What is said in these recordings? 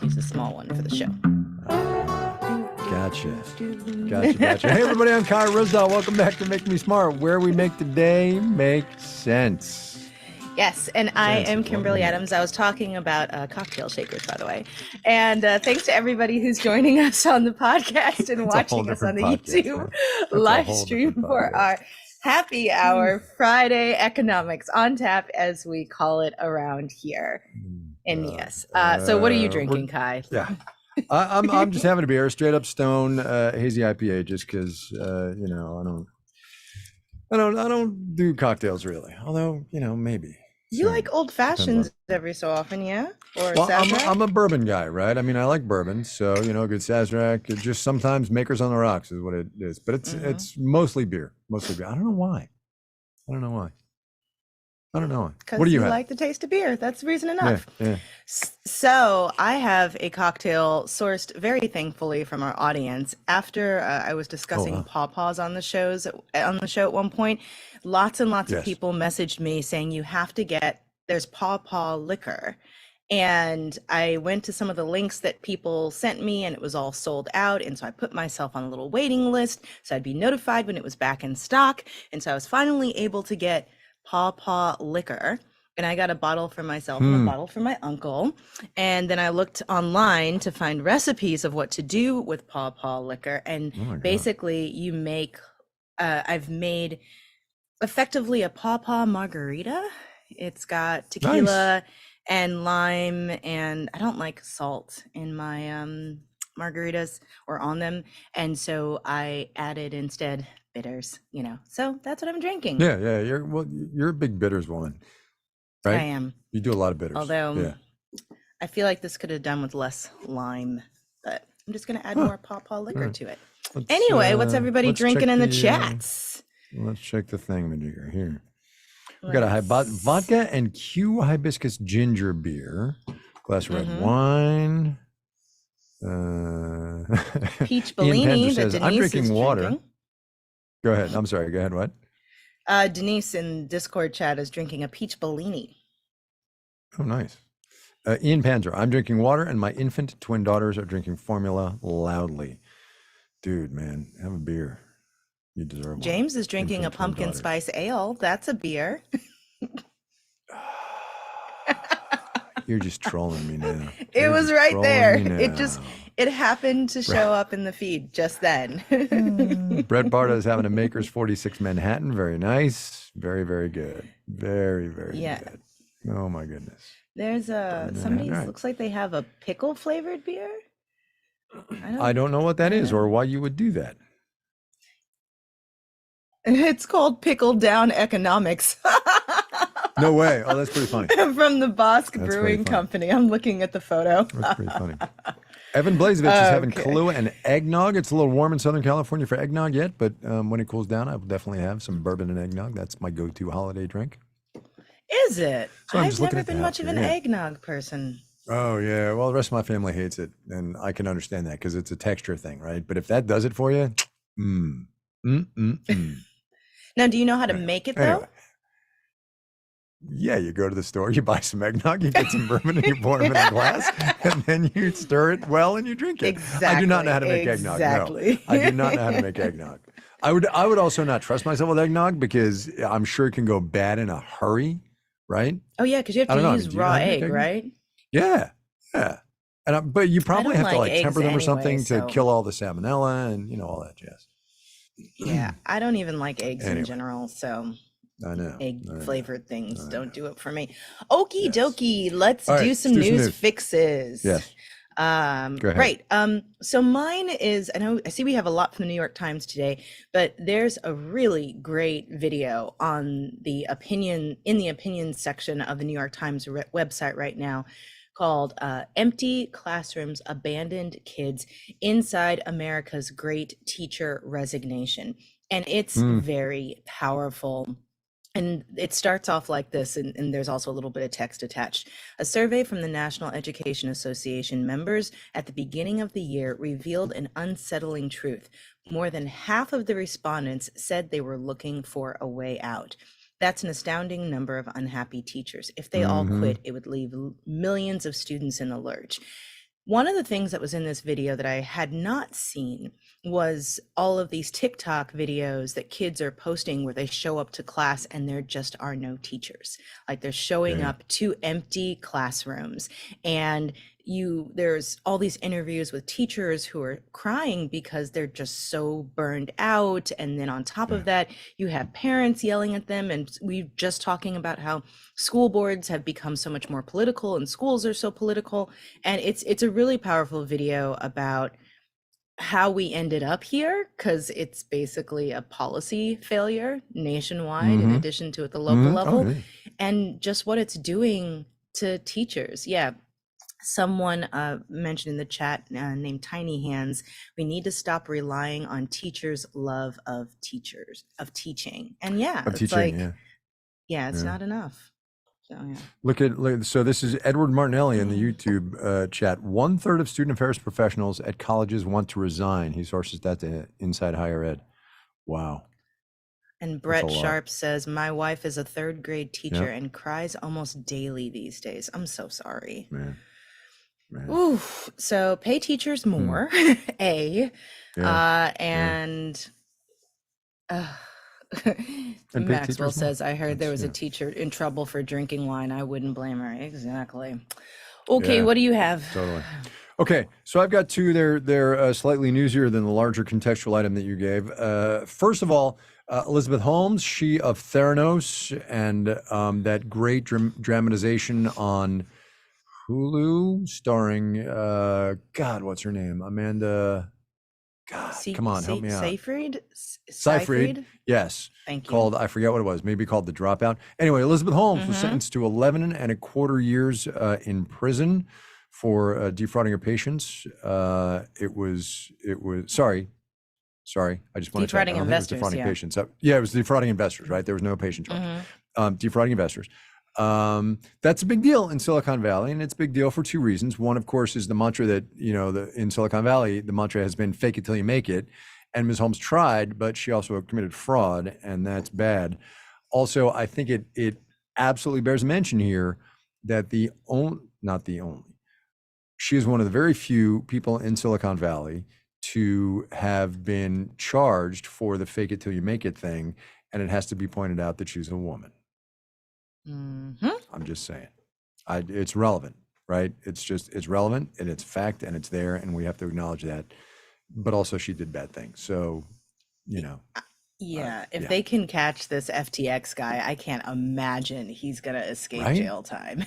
Use a small one for the show. Gotcha. Hey, everybody, I'm Qatar Ryssdal. Welcome back to Make Me Smart, where we make the day make sense. Yes, and I am Kimberly Adams. I was talking about cocktail shakers, by the way. And thanks to everybody who's joining us on the podcast and watching us on the YouTube live stream for our happy hour Friday economics on tap, as we call it around here. And yes, so what are you drinking, Kai? Yeah, I'm just having a beer, straight up Stone hazy IPA, just because I don't do cocktails really. Although maybe. You like old fashions every so often, yeah? Or well, I'm a bourbon guy, right? I mean, I like bourbon, so good Sazerac. Just sometimes Makers on the Rocks is what it is, but it's mostly beer. I don't know why. What do you have? Like the taste of beer. That's reason enough. Yeah. So I have a cocktail sourced very thankfully from our audience. After I was discussing pawpaws on the show at one point, lots and lots of people messaged me saying you have to there's pawpaw liquor. And I went to some of the links that people sent me and it was all sold out. And so I put myself on a little waiting list so I'd be notified when it was back in stock. And so I was finally able to get pawpaw liquor, and I got a bottle for myself and a bottle for my uncle. And then I looked online to find recipes of what to do with pawpaw liquor. And basically you make, I've made effectively a pawpaw margarita. It's got tequila and lime, and I don't like salt in my margaritas or on them. And so I added instead bitters, so that's what I'm drinking. Yeah. You're a big bitters woman, right? I am. You do a lot of bitters. Although I feel like this could have done with less lime, but I'm just going to add more pawpaw liquor to it. Anyway, what's everybody drinking in the chats? Let's check the thingamajigger here. We got a vodka and Q hibiscus ginger beer, glass of red wine. Peach Bellini that Denise I'm drinking water. Drinking. Go ahead. I'm sorry. Go ahead. What? Denise in Discord chat is drinking a peach Bellini. Oh, nice. Ian Panzer, I'm drinking water and my infant twin daughters are drinking formula loudly. Dude, man, have a beer. You deserve one. James is drinking a pumpkin spice ale. That's a beer. You're just trolling me now. It was right there. It happened to show up in the feed just then. Brett Barta is having a Maker's 46 Manhattan. Very nice. Very, very good. Very, very good. Oh my goodness. There's somebody looks like they have a pickle flavored beer. I don't know what that is or why you would do that. It's called Pickle Down Economics. No way. Oh, that's pretty funny. From the Bosque Brewing Company. I'm looking at the photo. That's pretty funny. Evan Blazevich is having Kahlua and eggnog. It's a little warm in Southern California for eggnog yet, but when it cools down, I will definitely have some bourbon and eggnog. That's my go-to holiday drink. Is it? So I've never been much of an eggnog person. Oh, yeah. Well, the rest of my family hates it, and I can understand that because it's a texture thing, right? But if that does it for you, Now, do you know how to make it, though? Anyway. Yeah, you go to the store, you buy some eggnog, you get some bourbon, and you pour them in a glass, and then you stir it well and you drink it. Exactly. I do not know how to make eggnog. No, I do not know how to make eggnog. I would also not trust myself with eggnog because I'm sure it can go bad in a hurry, right? Oh yeah, because you have to use raw egg, right? Yeah. And but you probably have to temper them or something so... to kill all the salmonella and all that jazz. Yeah, I don't even like eggs in general, so. I know. Egg flavored things don't do it for me. Okie dokie. Let's do some news fixes. Yes. Go ahead. Right. So mine is, I see we have a lot from the New York Times today, but there's a really great video on the opinion section of the New York Times website right now called Empty Classrooms, Abandoned Kids Inside America's Great Teacher Resignation. And it's very powerful. And it starts off like this, and there's also a little bit of text attached. A survey from the National Education Association members at the beginning of the year revealed an unsettling truth. More than half of the respondents said they were looking for a way out. That's an astounding number of unhappy teachers. If they all quit, it would leave millions of students in the lurch. One of the things that was in this video that I had not seen was all of these TikTok videos that kids are posting where they show up to class and there just are no teachers. Like they're showing up to empty classrooms, and there's all these interviews with teachers who are crying because they're just so burned out. And then on top of that, you have parents yelling at them. And we're just talking about how school boards have become so much more political and schools are so political. And it's a really powerful video about how we ended up here, because it's basically a policy failure nationwide in addition to at the local level, and just what it's doing to teachers. Someone mentioned in the chat named Tiny Hands, we need to stop relying on teachers' love of teaching. And it's not enough. So, So this is Edward Martinelli in the YouTube chat. 1/3 of student affairs professionals at colleges want to resign. He sources that to Inside Higher Ed. Wow. And Brett Sharp says, my wife is a 3rd grade teacher and cries almost daily these days. I'm so sorry. Man. Ooh, so pay teachers more, Maxwell says, I heard there was a teacher in trouble for drinking wine. I wouldn't blame her. Exactly. Okay, what do you have? Totally. Okay, so I've got two. They're slightly newsier than the larger contextual item that you gave. First of all, Elizabeth Holmes, she of Theranos, and that great dramatization on Hulu starring, what's her name? Amanda, come on, help me out. Seyfried? Yes. Thank you. Called, I forget what it was, maybe called The Dropout. Anyway, Elizabeth Holmes was sentenced to 11 1/4 years in prison for defrauding her patients. It was, sorry, I just want to check. I don't think it was defrauding patients. It was defrauding investors, right? There was no patient charge. Defrauding investors. That's a big deal in Silicon Valley, and it's a big deal for two reasons. One, of course, is the mantra that, in Silicon Valley, the mantra has been fake it till you make it. And Ms. Holmes tried, but she also committed fraud, and that's bad. Also, I think it absolutely bears mention here that she is one of the very few people in Silicon Valley to have been charged for the fake it till you make it thing. And it has to be pointed out that she's a woman. I'm just saying, it's relevant, right? It's relevant and it's fact and it's there, and we have to acknowledge that. But also she did bad things. So, if they can catch this FTX guy, I can't imagine he's going to escape jail time.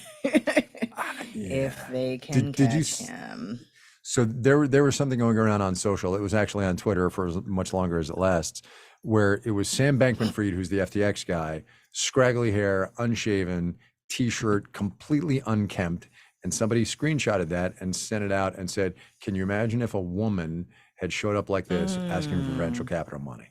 If they can catch him. So there was something going around on social. It was actually on Twitter for as much longer as it lasts, where it was Sam Bankman-Fried, who's the FTX guy, scraggly hair, unshaven, t-shirt, completely unkempt. And somebody screenshotted that and sent it out and said, can you imagine if a woman had showed up like this asking for venture capital money?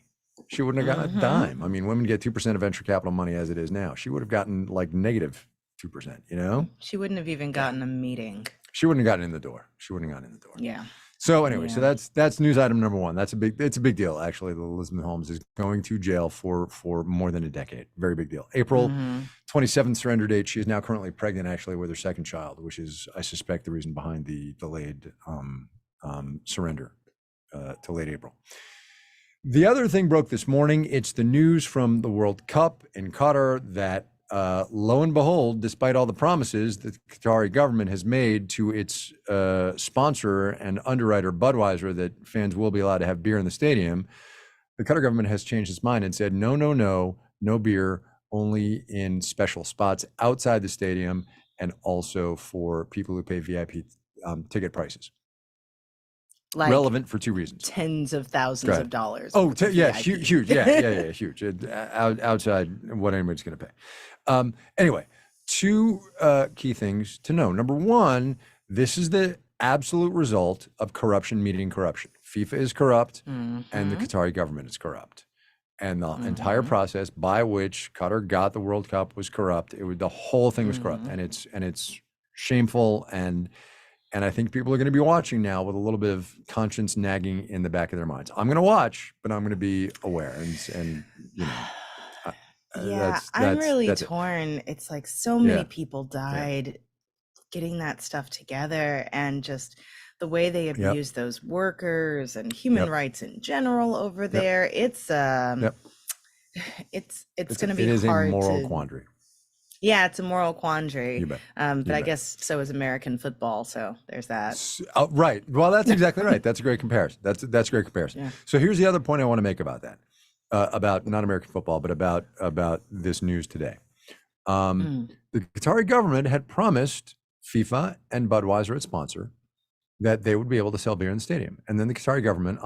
She wouldn't have gotten a dime. I mean, women get 2% of venture capital money as it is now. She would have gotten like negative 2%, She wouldn't have even gotten a meeting. She wouldn't have gotten in the door. Yeah. So anyway, so that's news item number one. It's a big deal, actually. That Elizabeth Holmes is going to jail for more than a decade. Very big deal. April 27th surrender date. She is now currently pregnant, actually, with her second child, which is, I suspect, the reason behind the delayed surrender to late April. The other thing broke this morning. It's the news from the World Cup in Qatar that lo and behold, despite all the promises that the Qatari government has made to its sponsor and underwriter Budweiser that fans will be allowed to have beer in the stadium, the Qatar government has changed its mind and said, no beer, only in special spots outside the stadium and also for people who pay VIP ticket prices. Like relevant for two reasons. Tens of thousands of dollars. Oh, huge. Huge. Outside what anybody's going to pay. Anyway, two key things to know. Number one, this is the absolute result of corruption meeting corruption. FIFA is corrupt and the Qatari government is corrupt. And the entire process by which Qatar got the World Cup was corrupt. The whole thing was corrupt, and it's shameful, and I think people are going to be watching now with a little bit of conscience nagging in the back of their minds. I'm going to watch, but I'm going to be aware, and I'm really torn. It's like so many people died getting that stuff together, and just the way they abuse those workers and human rights in general over there, it's going to be hard. A moral to quandary. Yeah, it's a moral quandary. You bet. But I guess so is American football. So there's that. Right. Well, that's exactly right. That's a great comparison. That's a great comparison. Yeah. So here's the other point I want to make about that, about not American football, but about this news today. The Qatari government had promised FIFA and Budweiser, its sponsor, that they would be able to sell beer in the stadium. And then the Qatari government,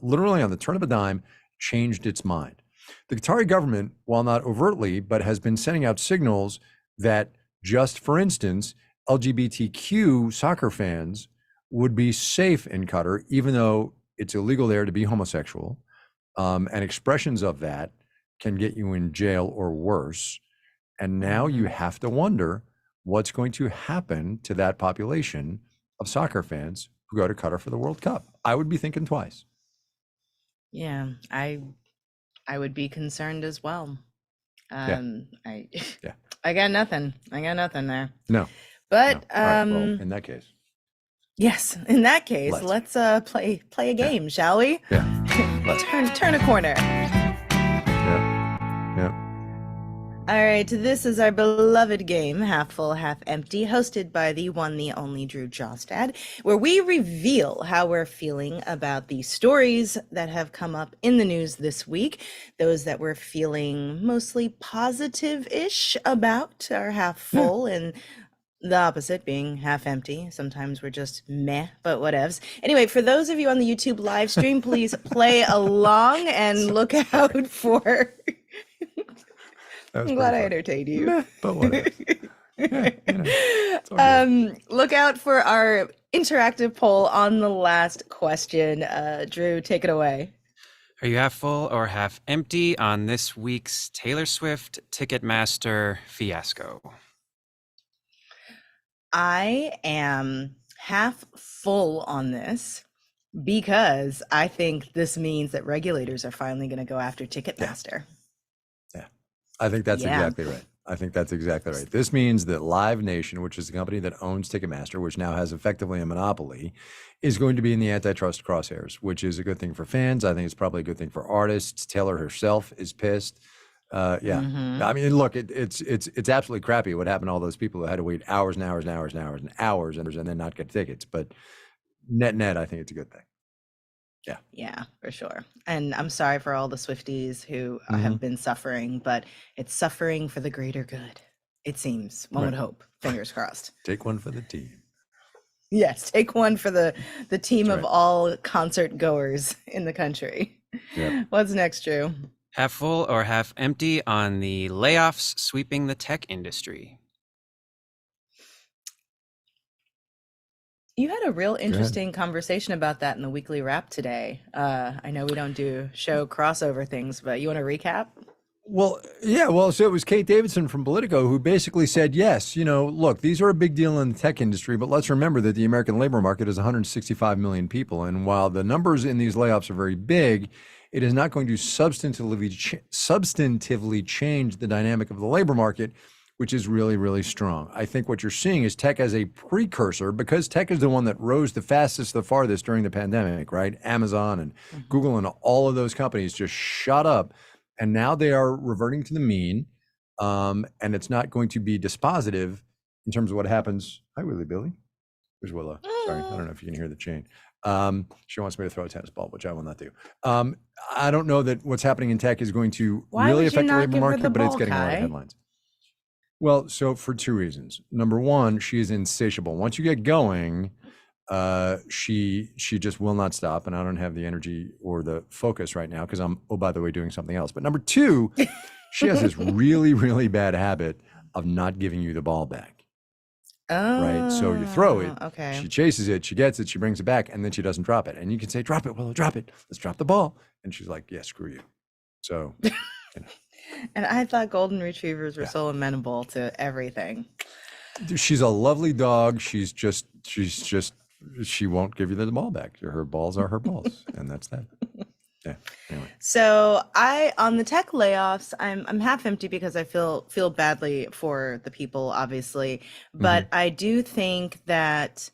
literally on the turn of a dime, changed its mind. The Qatari government, while not overtly, but has been sending out signals that, just for instance, LGBTQ soccer fans would be safe in Qatar, even though it's illegal there to be homosexual, and expressions of that can get you in jail or worse. And now you have to wonder what's going to happen to that population of soccer fans who go to Qatar for the World Cup. I would be thinking twice. Yeah, I would be concerned as well. I got nothing. I got nothing there. No. But no. Right, well, in that case. Yes, in that case, let's play a game, shall we? Yeah. Turn a corner. Yeah. All right, this is our beloved game, Half Full, Half Empty, hosted by the one, the only Drew Jostad, where we reveal how we're feeling about the stories that have come up in the news this week. Those that we're feeling mostly positive-ish about are half full, and the opposite being half empty. Sometimes we're just meh, but whatevs. Anyway, for those of you on the YouTube live stream, please play along and look out for... I'm glad I entertained you. Meh, but whatever. Look out for our interactive poll on the last question. Drew, take it away. Are you half full or half empty on this week's Taylor Swift Ticketmaster fiasco? I am half full on this because I think this means that regulators are finally going to go after Ticketmaster. Yeah. I think that's exactly right. I think that's exactly right. This means that Live Nation, which is the company that owns Ticketmaster, which now has effectively a monopoly, is going to be in the antitrust crosshairs, which is a good thing for fans. I think it's probably a good thing for artists. Taylor herself is pissed. I mean, look, it's absolutely crappy what happened to all those people who had to wait hours and hours and hours and hours and hours and then not get tickets. But net, I think it's a good thing. Yeah, for sure. And I'm sorry for all the Swifties who have been suffering, but it's suffering for the greater good. It seems. One would hope. Fingers crossed. Take one for the team. Yes, take one for the team of all concert goers in the country. Yep. What's next, Drew? Half full or half empty on the layoffs sweeping the tech industry? You had a real interesting conversation about that in the weekly wrap today. I know we don't do show crossover things, but you want to recap? Well, yeah. Well, so it was Kate Davidson from Politico who basically said, yes, look, these are a big deal in the tech industry, but let's remember that the American labor market is 165 million people. And while the numbers in these layoffs are very big, it is not going to substantively change the dynamic of the labor market, which is really, really strong. I think what you're seeing is tech as a precursor, because tech is the one that rose the fastest, the farthest during the pandemic, right? Amazon and Google and all of those companies just shot up, and now they are reverting to the mean, and it's not going to be dispositive in terms of what happens. Hi, Willie Billy. There's Willow. Sorry, I don't know if you can hear the chain. She wants me to throw a tennis ball, which I will not do. I don't know that what's happening in tech is going to really affect the labor market, but it's getting a lot of headlines. Well, so for two reasons. Number one, she is insatiable. Once you get going, she just will not stop, and I don't have the energy or the focus right now because I'm, oh, by the way, doing something else. But number two, she has this really, really bad habit of not giving you the ball back. Oh, right. So you throw it, okay. She chases it, she gets it, she brings it back, and then she doesn't drop it. And you can say, drop it, Willow, drop it. Let's drop the ball. And she's like, yeah, screw you. So, And I thought golden retrievers were so amenable to everything. She's a lovely dog. She won't give you the ball back. Her balls are her balls. And that's that. Yeah. Anyway. So on the tech layoffs, I'm half empty because I feel badly for the people, obviously, but I do think that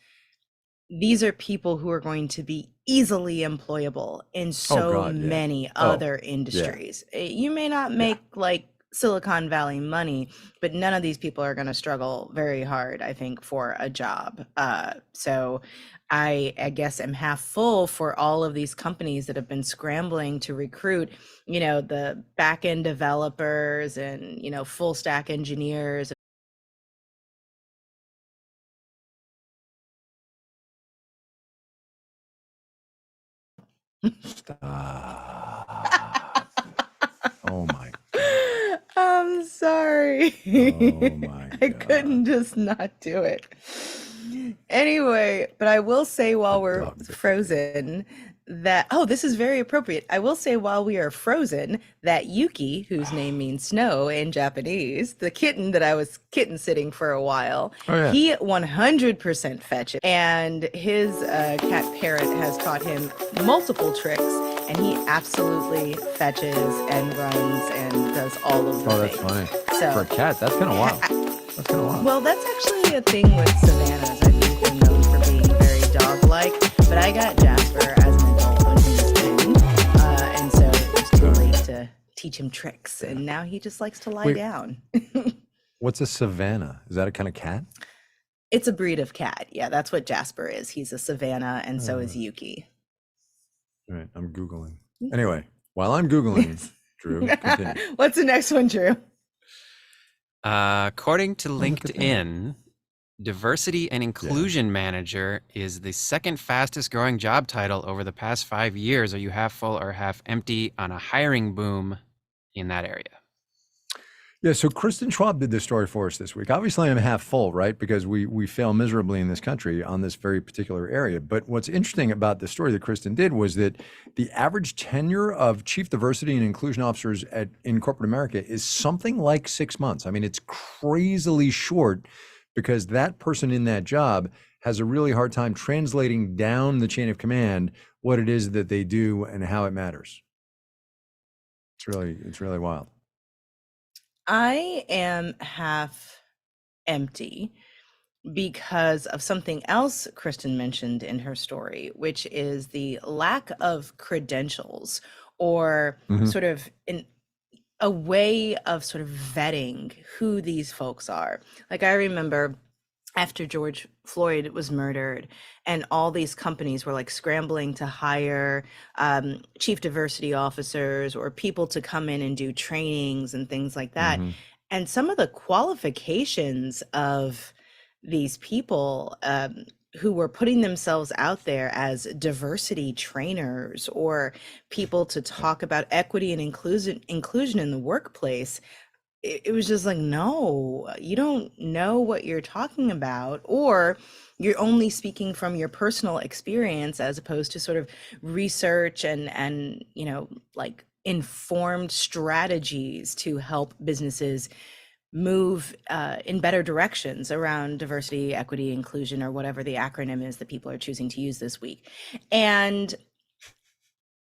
these are people who are going to be easily employable in so many other industries. You may not make like Silicon Valley money, but none of these people are going to struggle very hard, I think, for a job. So I guess I'm half full for all of these companies that have been scrambling to recruit, the back end developers and, full stack engineers. Stop. Oh my. I'm sorry. Oh my God. I couldn't just not do it. Anyway, but I will say while we're frozen that, this is very appropriate. I will say while we are frozen that Yuki, whose name means snow in Japanese, the kitten that I was kitten sitting for a while, he 100% fetches. And his cat Parrot has taught him multiple tricks, and he absolutely fetches and runs and does all of the things. That's funny. So, for a cat, that's kind of wild. That's kind of wild. Well, that's actually a thing with Savannahs. I think they're known for being very dog-like. But I got Jasper as an adult when he was 10, and so it was too late to teach him tricks. And now he just likes to lie down. What's a Savannah? Is that a kind of cat? It's a breed of cat. Yeah, that's what Jasper is. He's a Savannah, and so is Yuki. All right, I'm Googling. Anyway, while I'm Googling, Drew, continue. What's the next one, Drew? According to LinkedIn, Diversity and Inclusion Manager is the second fastest growing job title over the past 5 years. Are you half full or half empty on a hiring boom in that area? Yeah, so Kristen Schwab did this story for us this week. Obviously, I'm half full, right? Because we fail miserably in this country on this very particular area. But what's interesting about the story that Kristen did was that the average tenure of chief diversity and inclusion officers in corporate America is something like 6 months. I mean, it's crazily short because that person in that job has a really hard time translating down the chain of command what it is that they do and how it matters. It's really wild. I am half empty because of something else Kristen mentioned in her story, which is the lack of credentials or sort of a way of sort of vetting who these folks are. Like I remember after George Floyd was murdered and all these companies were like scrambling to hire chief diversity officers or people to come in and do trainings and things like that. And some of the qualifications of these people who were putting themselves out there as diversity trainers or people to talk about equity and inclusion in the workplace, it was just like, no, you don't know what you're talking about, or you're only speaking from your personal experience as opposed to sort of research and like informed strategies to help businesses move in better directions around diversity, equity, inclusion, or whatever the acronym is that people are choosing to use this week. And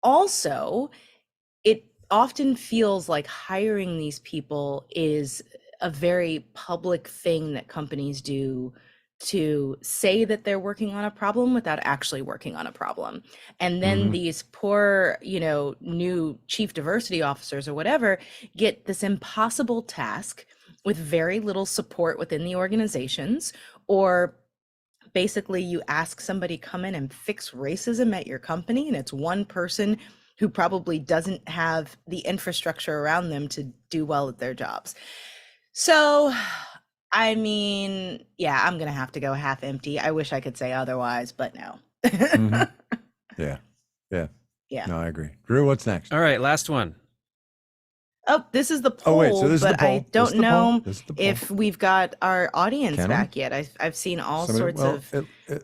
also, it often feels like hiring these people is a very public thing that companies do to say that they're working on a problem without actually working on a problem. And then these poor, new chief diversity officers or whatever get this impossible task with very little support within the organizations, or basically you ask somebody come in and fix racism at your company and it's one person who probably doesn't have the infrastructure around them to do well at their jobs. So, I mean, yeah, I'm going to have to go half empty. I wish I could say otherwise, but no. Yeah. Yeah. No, I agree. Drew, what's next? All right, last one. Oh, this is the poll, Oh, wait, so this is the but poll. I don't know This is the poll. if we've got our audience Can we? back yet. I've seen all sorts of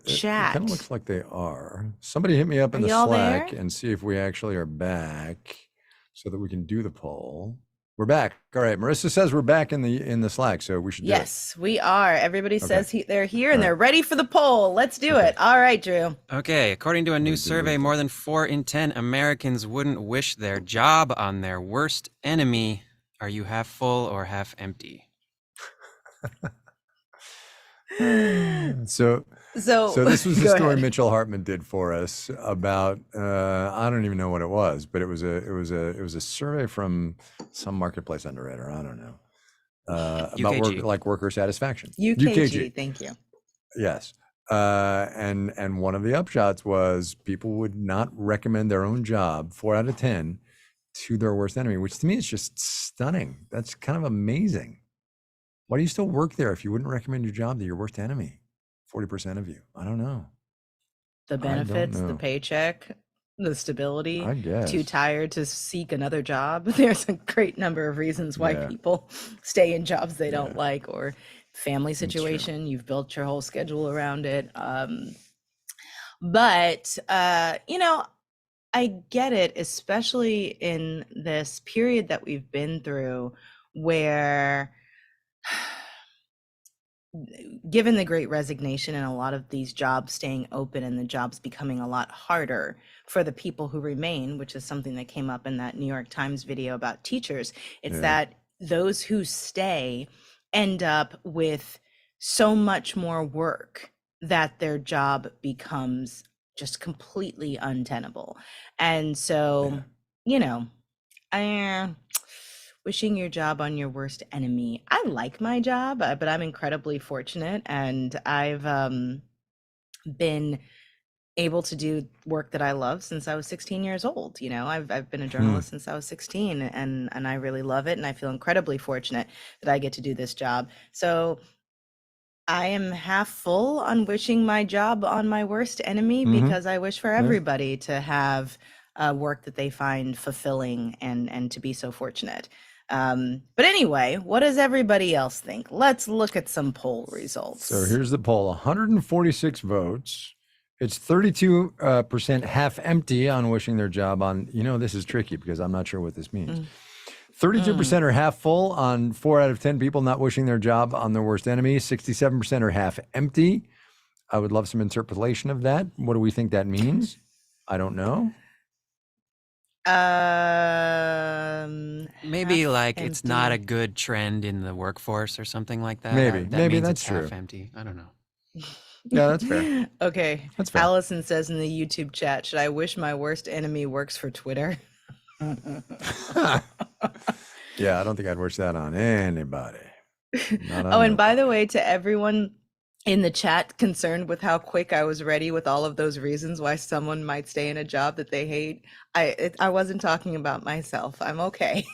chat. It kind of looks like they are. Somebody hit me up in the y'all Slack there? and see if we actually are back so that we can do the poll. We're back. All right. Marissa says we're back in the Slack, so we should do it. Yes, we are. Everybody says they're here and All right. they're ready for the poll. Let's do it. All right, Drew. Okay, according to a new survey, more than 4 in 10 Americans wouldn't wish their job on their worst enemy. Are you half full or half empty? So So this was the go story ahead. Mitchell Hartman did for us about I don't even know what it was, but it was a survey from some marketplace underwriter. I don't know about UKG. worker satisfaction. UKG, thank you. Yes. And one of the upshots was people would not recommend their own job, 4 out of 10, to their worst enemy, which to me is just stunning. That's kind of amazing. Why do you still work there if you wouldn't recommend your job to your worst enemy? 40% of you. I don't know. The benefits, the paycheck, the stability, I guess. too tired to seek another job. There's a great number of reasons why people stay in jobs they don't like, or family situation. You've built your whole schedule around it. But you know, I get it, especially in this period that we've been through where given the great resignation and a lot of these jobs staying open and the jobs becoming a lot harder for the people who remain, which is something that came up in that New York Times video about teachers, it's that those who stay end up with so much more work that their job becomes just completely untenable. And so, you know, wishing your job on your worst enemy. I like my job, but I'm incredibly fortunate, and I've been able to do work that I love since I was 16 years old. You know, I've been a journalist since I was 16, and I really love it, and I feel incredibly fortunate that I get to do this job. So I am half full on wishing my job on my worst enemy, because I wish for everybody to have work that they find fulfilling and to be so fortunate. But anyway, what does everybody else think? Let's look at some poll results. So here's the poll: 146 votes. It's 32% half empty on wishing their job on. You know, this is tricky because I'm not sure what this means. 32% are half full on 4 out of 10 people not wishing their job on their worst enemy. 67% are half empty. I would love some interpolation of that. What do we think that means? I don't know. Maybe like empty. It's not a good trend in the workforce or something like that. Maybe means that's it's true. Half empty. I don't know. Yeah, that's fair. Okay. That's fair. Allison says in the YouTube chat, should I wish my worst enemy works for Twitter? Yeah, I don't think I'd wish that on anybody. And by the way, to everyone in the chat concerned with how quick I was ready with all of those reasons why someone might stay in a job that they hate, I wasn't talking about myself. I'm okay.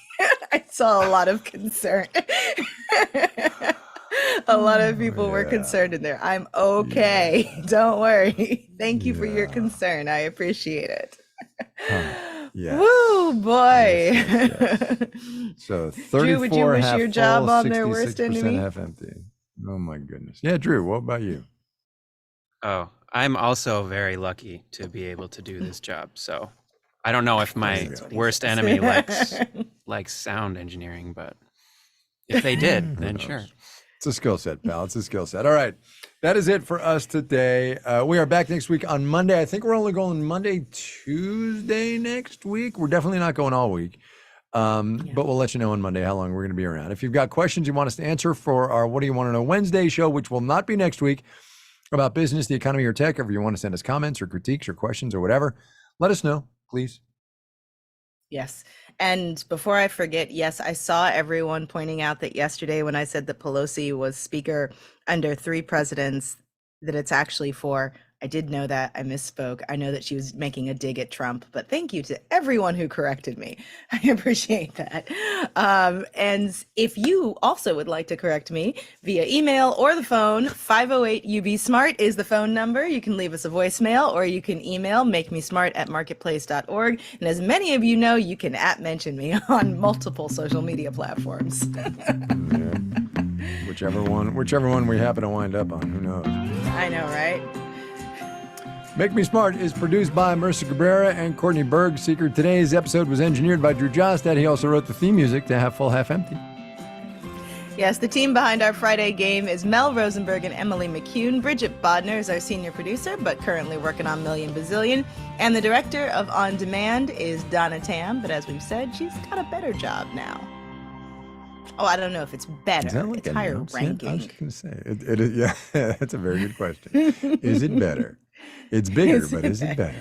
I saw a lot of concern. A lot of people were concerned in there. I'm okay. Don't worry. Thank you for your concern. I appreciate it. Yes. Woo, boy. Yes. So 34 Drew, would you wish half your job full, on their worst 66% enemy? half empty. Oh my goodness. Yeah, Drew, what about you? Oh, I'm also very lucky to be able to do this job. So I don't know if my worst enemy likes sound engineering, but if they did, then sure. It's a skill set, pal. It's a skill set. All right. That is it for us today. We are back next week on Monday. I think we're only going Monday, Tuesday next week. We're definitely not going all week. But we'll let you know on Monday how long we're going to be around. If you've got questions you want us to answer for our What Do You Want to Know Wednesday show, which will not be next week, about business, the economy, or tech, if you want to send us comments or critiques or questions or whatever, let us know, please. Yes. And before I forget, yes, I saw everyone pointing out that yesterday when I said that Pelosi was speaker under 3 presidents, that it's actually 4. I did know that. I misspoke. I know that she was making a dig at Trump, but thank you to everyone who corrected me. I appreciate that. And if you also would like to correct me via email or the phone, 508-UB-SMART is the phone number. You can leave us a voicemail or you can email makemesmart@marketplace.org. And as many of you know, you can @mention me on multiple social media platforms. Whichever one we happen to wind up on, who knows? I know, right? Make Me Smart is produced by Marissa Cabrera and Courtney Berg-Seeker. Today's episode was engineered by Drew Jostad. He also wrote the theme music to Half Full, Half Empty. Yes, the team behind our Friday game is Mel Rosenberg and Emily McCune. Bridget Bodner is our senior producer, but currently working on Million Bazillion. And the director of On Demand is Donna Tam, but as we've said, she's got a better job now. Oh, I don't know if it's Is better. that like It's a higher no? See, I was ranking. just going to say, it is, yeah, that's a very good question. Is it better? It's bigger, Is but it is it better?